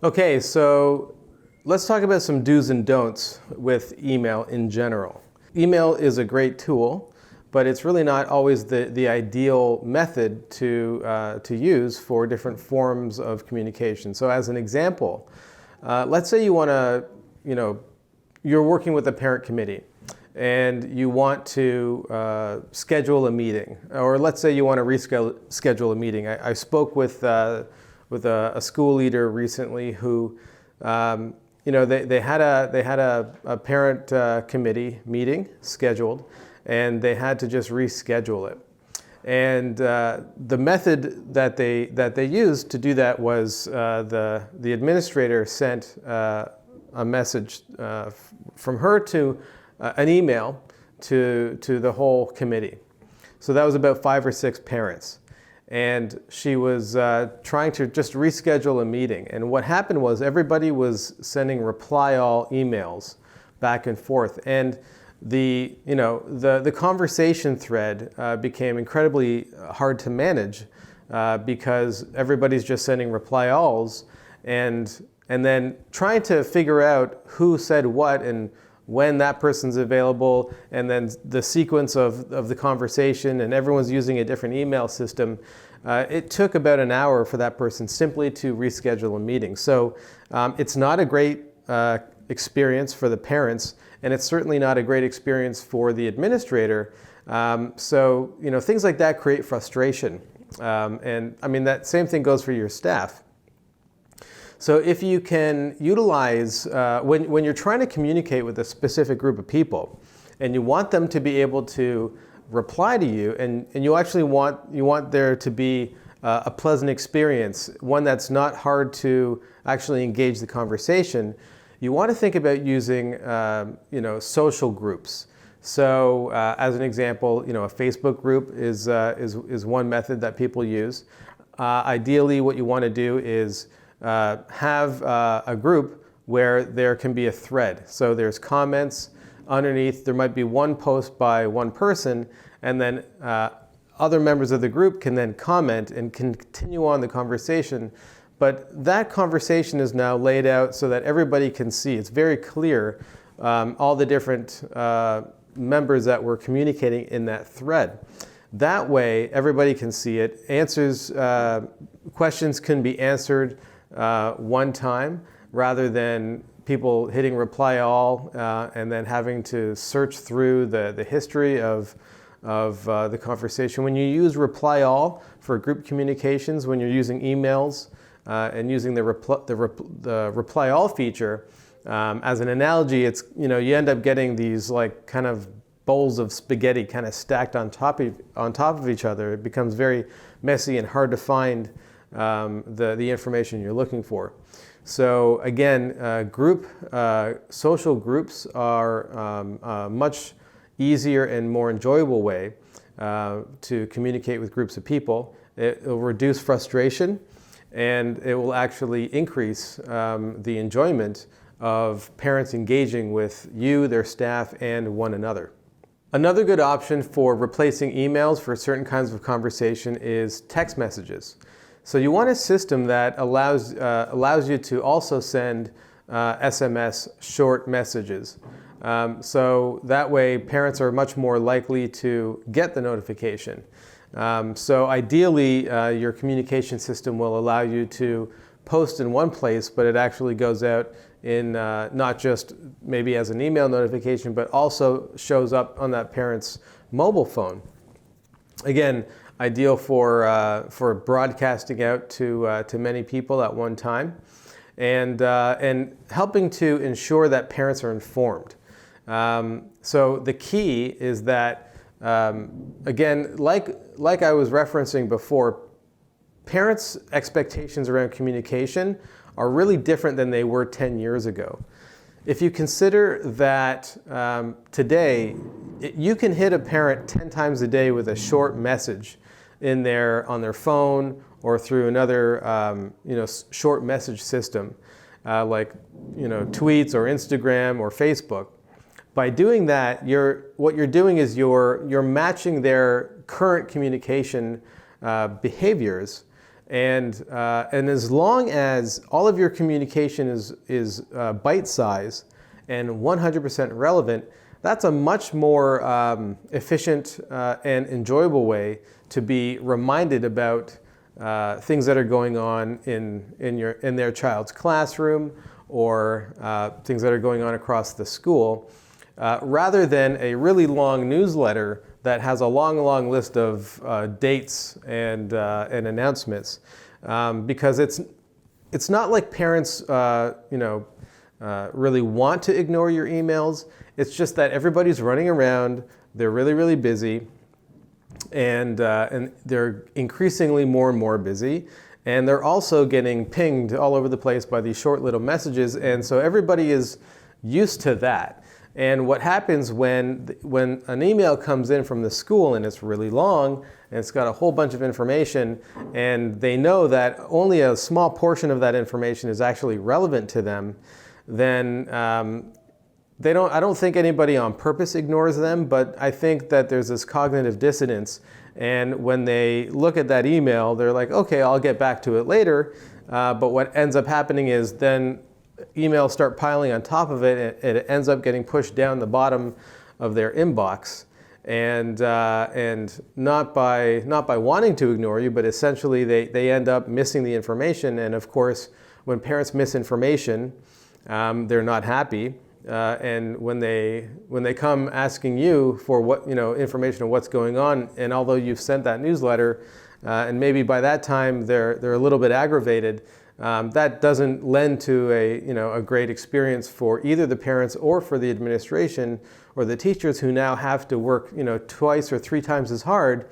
Okay, so let's talk about some do's and don'ts with email in general. Email is a great tool, but it's really not always the ideal method to use for different forms of communication. So as an example, let's say you want to, you're working with a parent committee and you want to schedule a meeting, or let's say you want to reschedule a meeting. I spoke with a school leader recently who, they had a parent committee meeting scheduled, and they had to just reschedule it. And the method that they used to do that was the administrator sent a message from her to an email to the whole committee. So that was about 5 or 6 parents. And she was trying to just reschedule a meeting. And what happened was everybody was sending reply all emails back and forth. And the conversation thread became incredibly hard to manage because everybody's just sending reply alls and then trying to figure out who said what and when that person's available, and then the sequence of the conversation, and everyone's using a different email system. It took about an hour for that person simply to reschedule a meeting. So it's not a great experience for the parents, and it's certainly not a great experience for the administrator. So things like that create frustration. And I mean, that same thing goes for your staff. So if you can utilize, when you're trying to communicate with a specific group of people and you want them to be able to reply to you, and you actually want there to be a pleasant experience, one that's not hard to actually engage the conversation, you want to think about using social groups. So as an example, a Facebook group is one method that people use. Ideally, what you want to do is have a group where there can be a thread. So there's comments underneath. There might be one post by one person, and then other members of the group can then comment and continue on the conversation. But that conversation is now laid out so that everybody can see. It's very clear all the different members that were communicating in that thread. That way, everybody can see it. Questions can be answered one time rather than people hitting reply all and then having to search through the history of the conversation. When you use reply all for group communications, when you're using emails and using the reply all feature, as an analogy, it's you end up getting these like kind of bowls of spaghetti kind of stacked on top of each other. It becomes very messy and hard to find the information you're looking for. So again, social groups are a much easier and more enjoyable way to communicate with groups of people. It will reduce frustration, and it will actually increase the enjoyment of parents engaging with you, their staff, and one another. Another good option for replacing emails for certain kinds of conversation is text messages. So you want a system that allows you to also send SMS short messages. So that way parents are much more likely to get the notification. So ideally your communication system will allow you to post in one place, but it actually goes out in not just maybe as an email notification, but also shows up on that parent's mobile phone. Again, ideal for broadcasting out to many people at one time, and helping to ensure that parents are informed. So the key is that, again, like I was referencing before, parents' expectations around communication are really different than they were 10 years ago. If you consider that today, you can hit a parent 10 times a day with a short message on their phone or through another short message system like tweets or Instagram or Facebook. By doing that, what you're doing is you're matching their current communication behaviors And as long as all of your communication is bite size and 100% relevant, that's a much more efficient and enjoyable way to be reminded about things that are going on in their child's classroom, or things that are going on across the school, rather than a really long newsletter that has a long list of dates and announcements, because it's not like parents really want to ignore your emails. It's just that everybody's running around, they're really busy, and they're increasingly more and more busy, and they're also getting pinged all over the place by these short little messages, and so everybody is used to that. And what happens when an email comes in from the school and it's really long and it's got a whole bunch of information, and they know that only a small portion of that information is actually relevant to them, then I don't think anybody on purpose ignores them, but I think that there's this cognitive dissonance, and when they look at that email, they're like, okay, I'll get back to it later, but what ends up happening is then emails start piling on top of it, and it ends up getting pushed down the bottom of their inbox, and not by wanting to ignore you, but essentially they end up missing the information. And of course, when parents miss information, they're not happy. And when they come asking you for information on what's going on, and although you've sent that newsletter, and maybe by that time they're a little bit aggravated, that doesn't lend to a great experience for either the parents or for the administration or the teachers, who now have to work twice or three times as hard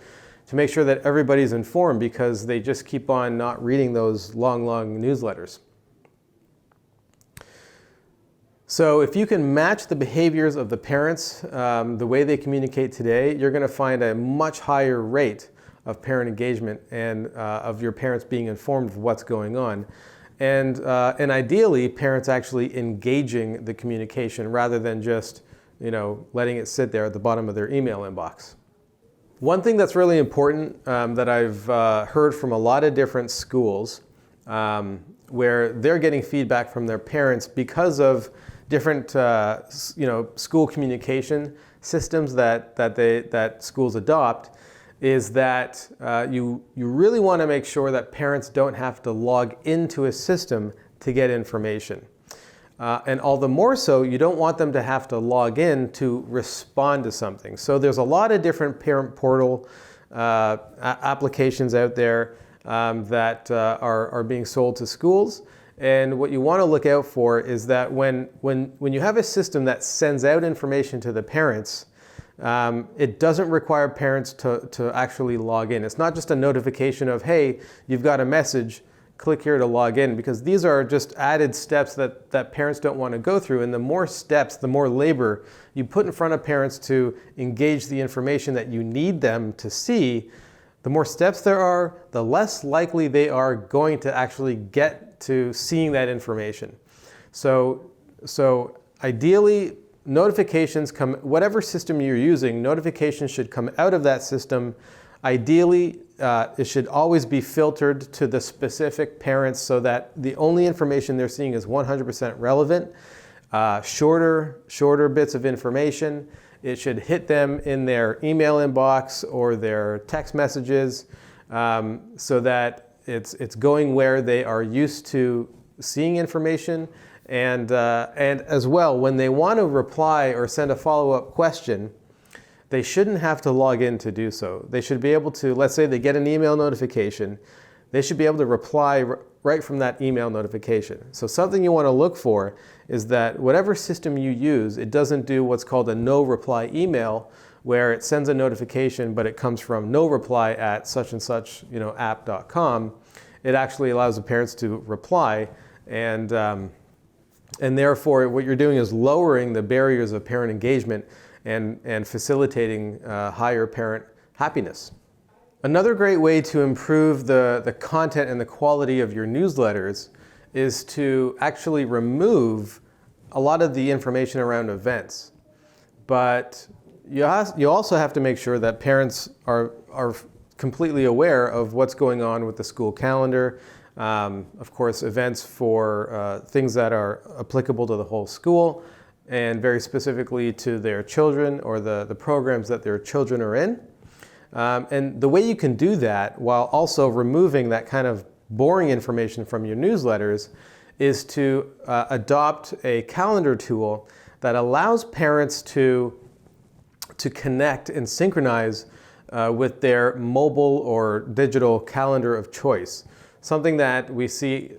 to make sure that everybody's informed, because they just keep on not reading those long newsletters. So if you can match the behaviors of the parents, the way they communicate today, you're going to find a much higher rate of parent engagement and of your parents being informed of what's going on. And ideally, parents actually engaging the communication rather than just letting it sit there at the bottom of their email inbox. One thing that's really important that I've heard from a lot of different schools, where they're getting feedback from their parents because of different school communication systems that schools adopt, is that you really want to make sure that parents don't have to log into a system to get information. And all the more so, you don't want them to have to log in to respond to something. So there's a lot of different parent portal applications out there that are being sold to schools. And what you want to look out for is that when you have a system that sends out information to the parents, it doesn't require parents to actually log in. It's not just a notification of, hey, you've got a message, click here to log in, because these are just added steps that parents don't want to go through. And the more steps, the more labor you put in front of parents to engage the information that you need them to see, the more steps there are, the less likely they are going to actually get to seeing that information. So ideally, notifications come, whatever system you're using, notifications should come out of that system. Ideally, it should always be filtered to the specific parents so that the only information they're seeing is 100% relevant. Shorter bits of information. It should hit them in their email inbox or their text messages, so that it's going where they are used to seeing information. And as well, when they want to reply or send a follow-up question, they shouldn't have to log in to do so. They should be able to, let's say they get an email notification, they should be able to reply right from that email notification. So something you want to look for is that whatever system you use, it doesn't do what's called a no reply email, where it sends a notification, but it comes from no reply at such and such app.com. It actually allows the parents to reply, and therefore what you're doing is lowering the barriers of parent engagement and facilitating higher parent happiness. Another great way to improve the content and the quality of your newsletters is to actually remove a lot of the information around events. But you also have to make sure that parents are completely aware of what's going on with the school calendar. Of course, events for things that are applicable to the whole school and very specifically to their children or the programs that their children are in. And the way you can do that while also removing that kind of boring information from your newsletters is to adopt a calendar tool that allows parents to connect and synchronize with their mobile or digital calendar of choice. Something that we see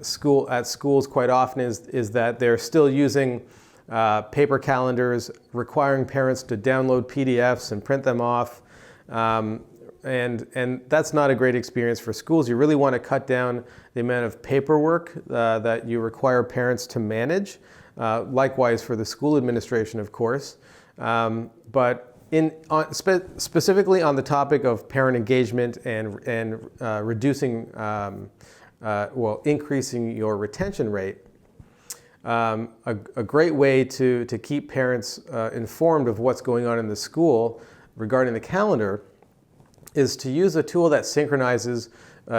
at schools quite often is that they're still using paper calendars, requiring parents to download PDFs and print them off. And that's not a great experience for schools. You really want to cut down the amount of paperwork that you require parents to manage. Likewise for the school administration, of course. But specifically on the topic of parent engagement and reducing, increasing your retention rate, a great way to keep parents informed of what's going on in the school regarding the calendar is to use a tool that synchronizes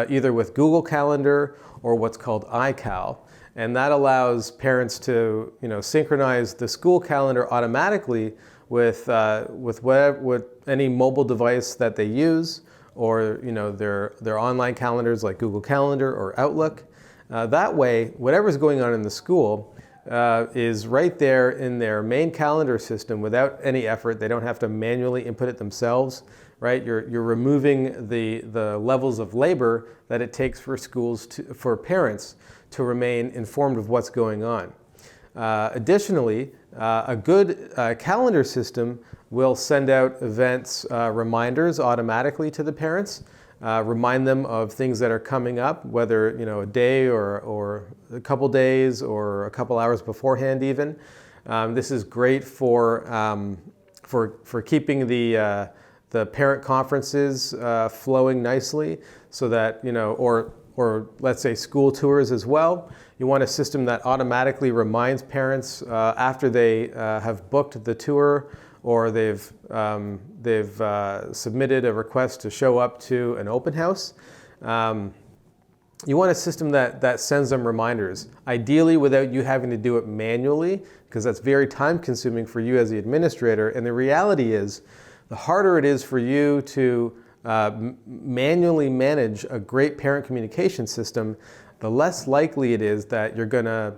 either with Google Calendar or what's called iCal. And that allows parents to synchronize the school calendar automatically with any mobile device that they use, or their online calendars like Google Calendar or Outlook. That way, whatever's going on in the school is right there in their main calendar system without any effort. They don't have to manually input it themselves, right? You're removing the levels of labor that it takes for for parents to remain informed of what's going on. Additionally, a good calendar system will send out events reminders automatically to the parents, remind them of things that are coming up, whether a day or a couple days or a couple hours beforehand even. This is great for keeping the parent conferences flowing nicely, so that or let's say school tours as well. You want a system that automatically reminds parents after they have booked the tour or they've submitted a request to show up to an open house. You want a system that sends them reminders, ideally without you having to do it manually, because that's very time consuming for you as the administrator. And the reality is, the harder it is for you to manually manage a great parent communication system, the less likely it is that you're gonna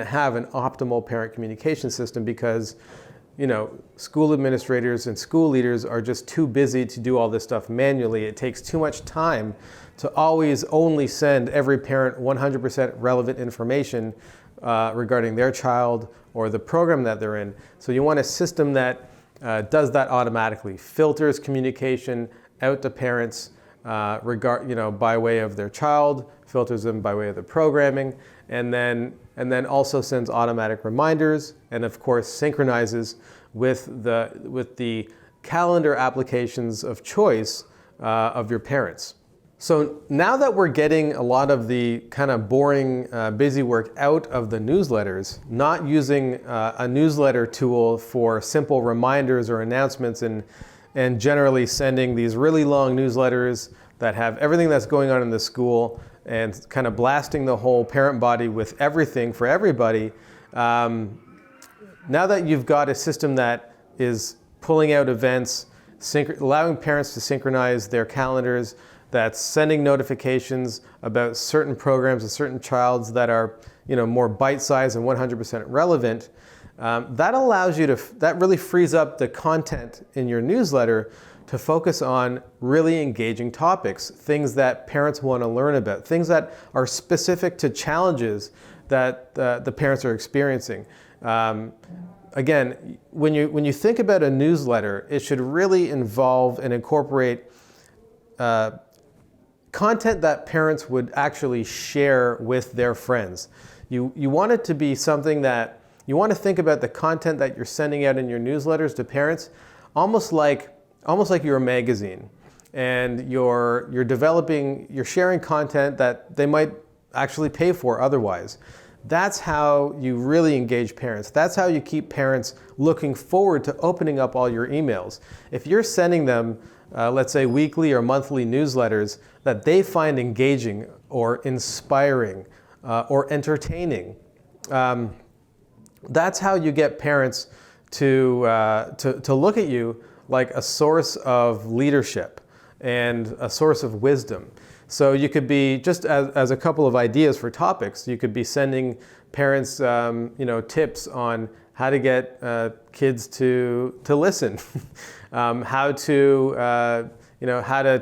have an optimal parent communication system, because school administrators and school leaders are just too busy to do all this stuff manually. It takes too much time to always only send every parent 100% relevant information regarding their child or the program that they're in. So you want a system that does that automatically, filters communication out to parents by way of their child, filters them by way of the programming, and then also sends automatic reminders, and of course synchronizes with the calendar applications of choice of your parents. So now that we're getting a lot of the kind of boring, busy work out of the newsletters, not using a newsletter tool for simple reminders or announcements, and generally sending these really long newsletters that have everything that's going on in the school and kind of blasting the whole parent body with everything for everybody. Now that you've got a system that is pulling out events, allowing parents to synchronize their calendars, that's sending notifications about certain programs and certain childs that are more bite-sized and 100% relevant, that really frees up the content in your newsletter to focus on really engaging topics, things that parents want to learn about, things that are specific to challenges that the parents are experiencing. Again, when you think about a newsletter, it should really involve and incorporate content that parents would actually share with their friends. You want it to be something that you want to think about the content that you're sending out in your newsletters to parents, almost like you're a magazine, and you're sharing content that they might actually pay for otherwise. That's how you really engage parents. That's how you keep parents looking forward to opening up all your emails. If you're sending them let's say weekly or monthly newsletters that they find engaging or inspiring or entertaining. That's how you get parents to look at you like a source of leadership and a source of wisdom. So you could be, just as a couple of ideas for topics, you could be sending parents tips on how to get kids to listen, how to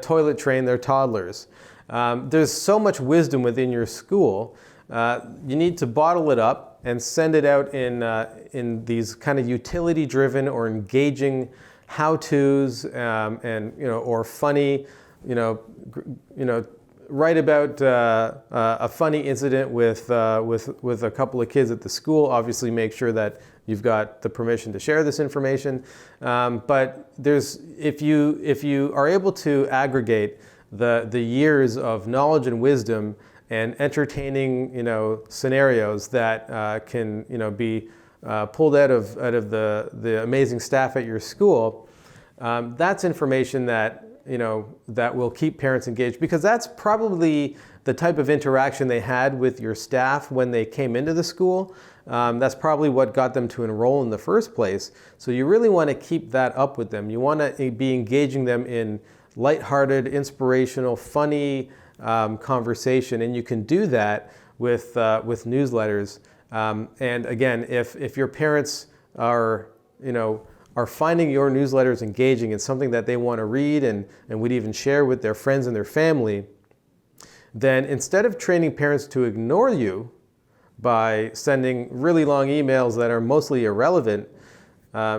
toilet train their toddlers. There's so much wisdom within your school. You need to bottle it up and send it out in these kind of utility-driven or engaging how-tos or funny, write about a funny incident with a couple of kids at the school. Obviously, make sure that you've got the permission to share this information. But if you are able to aggregate the years of knowledge and wisdom and entertaining scenarios that can be pulled out of the amazing staff at your school, that's information that that will keep parents engaged, because that's probably the type of interaction they had with your staff when they came into the school. That's probably what got them to enroll in the first place. So you really want to keep that up with them. You want to be engaging them in lighthearted, inspirational, funny conversation, and you can do that with newsletters. And again, if your parents are finding your newsletters engaging and something that they want to read and would even share with their friends and their family, then instead of training parents to ignore you by sending really long emails that are mostly irrelevant,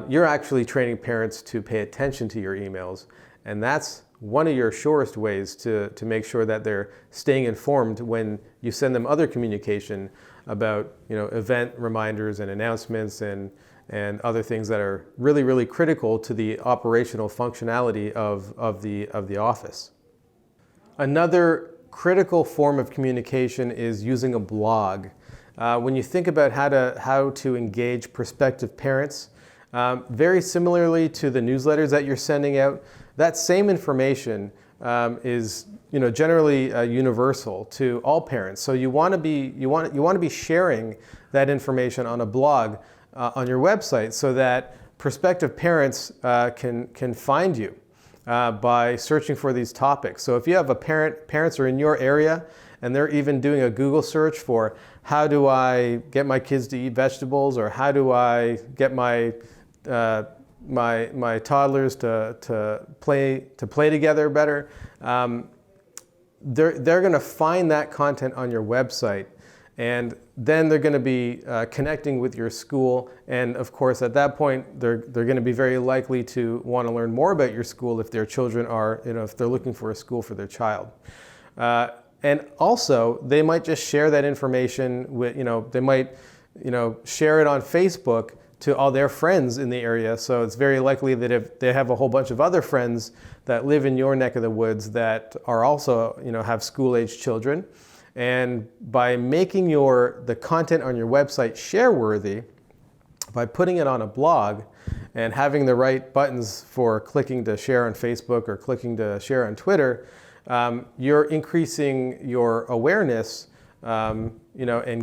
you're actually training parents to pay attention to your emails. And that's one of your surest ways to make sure that they're staying informed when you send them other communication about event reminders and announcements and other things that are really, really critical to the operational functionality of the office. Another critical form of communication is using a blog. When you think about how to engage prospective parents, very similarly to the newsletters that you're sending out, that same information is generally universal to all parents. So you want to be sharing that information on a blog on your website so that prospective parents can find you by searching for these topics. So if you have parents are in your area and they're even doing a Google search for how do I get my kids to eat vegetables, or how do I get my toddlers to play together better, they're going to find that content on your website, and then they're going to be connecting with your school. And of course, at that point, they're going to be very likely to want to learn more about your school if their children are, if they're looking for a school for their child. And also, they might just share that information with, they might, share it on Facebook to all their friends in the area. So it's very likely that if they have a whole bunch of other friends that live in your neck of the woods that are also, have school-aged children, and by making the content on your website share-worthy, by putting it on a blog and having the right buttons for clicking to share on Facebook or clicking to share on Twitter, you're increasing your awareness, and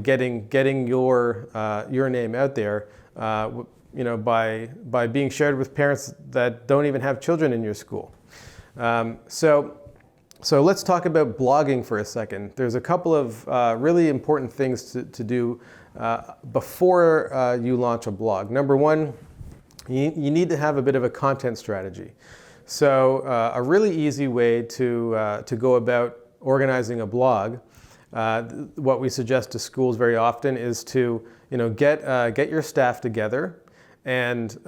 getting your name out there, by being shared with parents that don't even have children in your school. So let's talk about blogging for a second. There's a couple of really important things to do before you launch a blog. Number one, you need to have a bit of a content strategy. So a really easy way to go about organizing a blog, what we suggest to schools very often is to get your staff together and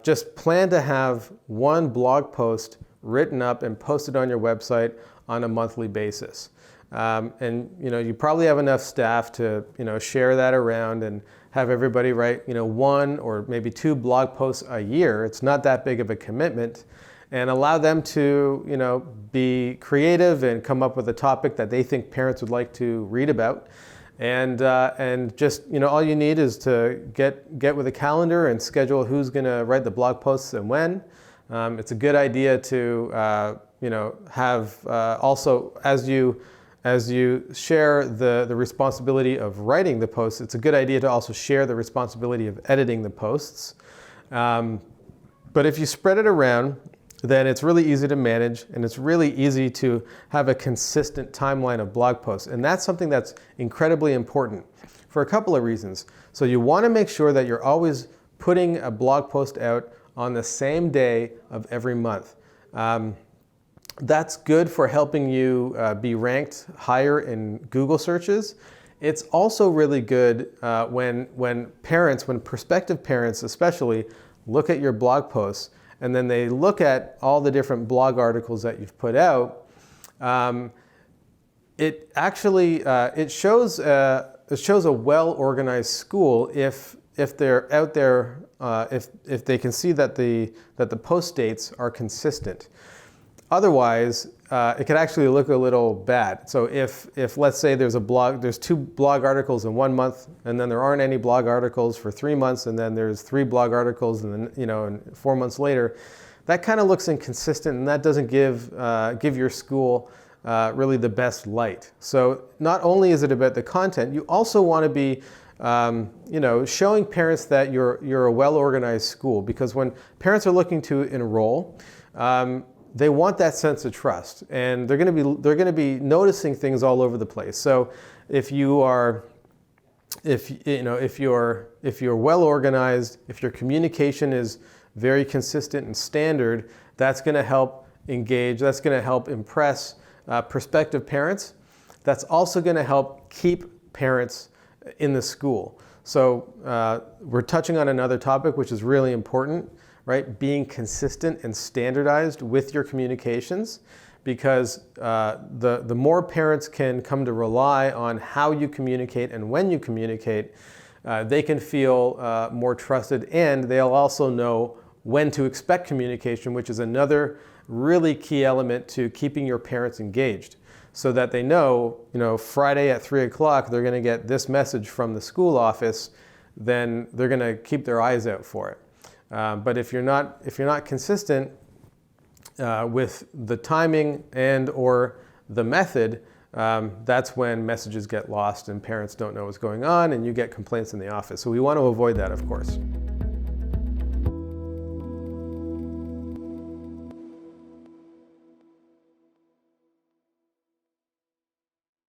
just plan to have one blog post written up and posted on your website on a monthly basis. And you probably have enough staff to share that around and have everybody write one or maybe two blog posts a year. It's not that big of a commitment, and allow them to be creative and come up with a topic that they think parents would like to read about. And just all you need is to get with a calendar and schedule who's going to write the blog posts and when. It's a good idea to have also, as you share the responsibility of writing the posts, it's a good idea to also share the responsibility of editing the posts. But if you spread it around, then it's really easy to manage, and it's really easy to have a consistent timeline of blog posts. And that's something that's incredibly important for a couple of reasons. So you want to make sure that you're always putting a blog post out on the same day of every month. That's good for helping you be ranked higher in Google searches. It's also really good when prospective parents especially, look at your blog posts, and then they look at all the different blog articles that you've put out. It actually it shows a well-organized school if they're out there, if they can see that the post dates are consistent. Otherwise, it could actually look a little bad. So if let's say there's 2 blog articles in 1 month, and then there aren't any blog articles for 3 months, and then there's 3 blog articles, and then and 4 months later, that kind of looks inconsistent, and that doesn't give your school really the best light. So not only is it about the content, you also want to be showing parents that you're a well-organized school, because when parents are looking to enroll, they want that sense of trust, and they're going to be noticing things all over the place. So if you're well organized, if your communication is very consistent and standard, that's going to help engage. That's going to help impress prospective parents. That's also going to help keep parents in the school. So we're touching on another topic which is really important. Right? Being consistent and standardized with your communications, because the more parents can come to rely on how you communicate and when you communicate, they can feel more trusted, and they'll also know when to expect communication, which is another really key element to keeping your parents engaged, so that they know, Friday at 3 o'clock they're going to get this message from the school office, then they're going to keep their eyes out for it. But if you're not consistent with the timing and or the method, that's when messages get lost and parents don't know what's going on, and you get complaints in the office. So we want to avoid that, of course.